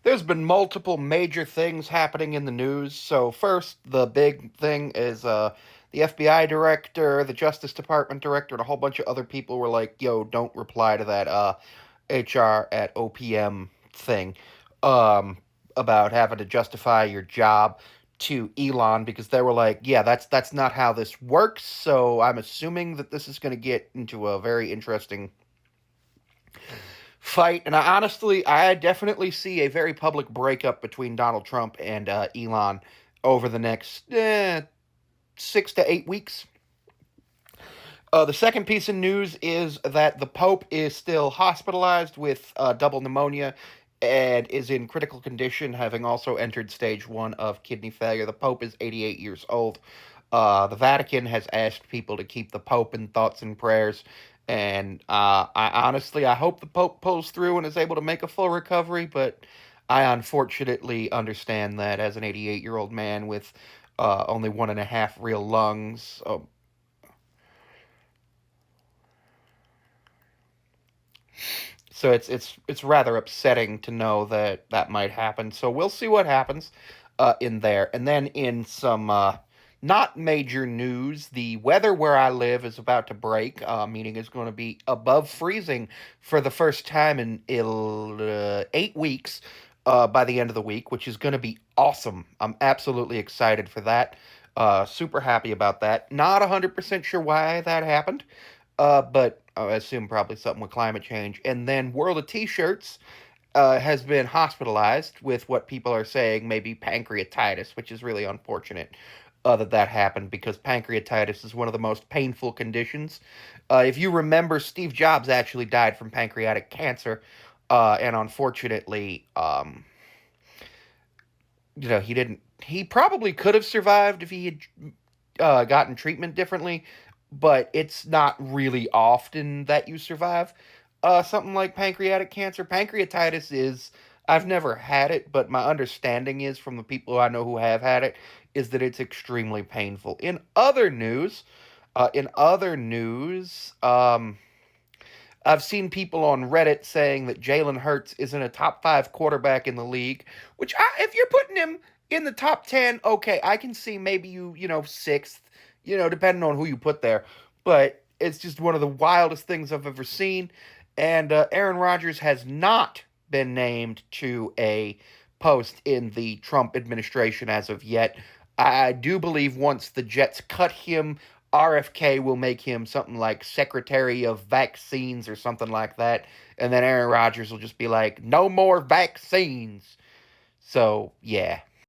There's been multiple major things happening in the news. So first, the big thing is the FBI director, the Justice Department director, and a whole bunch of other people were like, "Yo, don't reply to that HR at OPM thing um, about having to justify your job to Elon," because they were like, "Yeah, that's not how this works." So I'm assuming that this is going to get into a very interesting fight. And I definitely see a very public breakup between Donald Trump and Elon over the next 6 to 8 weeks. The second piece of news is that the Pope is still hospitalized with double pneumonia and is in critical condition, having also entered stage one of kidney failure. The Pope is 88 years old. The Vatican has asked people to keep the Pope in thoughts and prayers. And I hope the Pope pulls through and is able to make a full recovery. But I unfortunately understand that as an 88-year-old man with only one and a half real lungs, so it's rather upsetting to know that that might happen. So we'll see what happens in there. And then in some not major news, the weather where I live is about to break, meaning it's going to be above freezing for the first time in 8 weeks by the end of the week, which is going to be awesome. I'm absolutely excited for that. Super happy about that. Not 100% sure why that happened. But I assume probably something with climate change. And then World of T-Shirts has been hospitalized with what people are saying maybe pancreatitis, which is really unfortunate that that happened because pancreatitis is one of the most painful conditions. If you remember, Steve Jobs actually died from pancreatic cancer, and unfortunately, he didn't. He probably could have survived if he had gotten treatment differently, but it's not really often that you survive something like pancreatic cancer. Pancreatitis is, I've never had it, but my understanding is from the people I know who have had it, is that it's extremely painful. In other news, I've seen people on Reddit saying that Jalen Hurts isn't a top five quarterback in the league, which if you're putting him in the top 10, okay, I can see maybe sixth, depending on who you put there. But it's just one of the wildest things I've ever seen. And Aaron Rodgers has not been named to a post in the Trump administration as of yet. I do believe once the Jets cut him, RFK will make him something like Secretary of Vaccines or something like that. And then Aaron Rodgers will just be like, no more vaccines. So, yeah.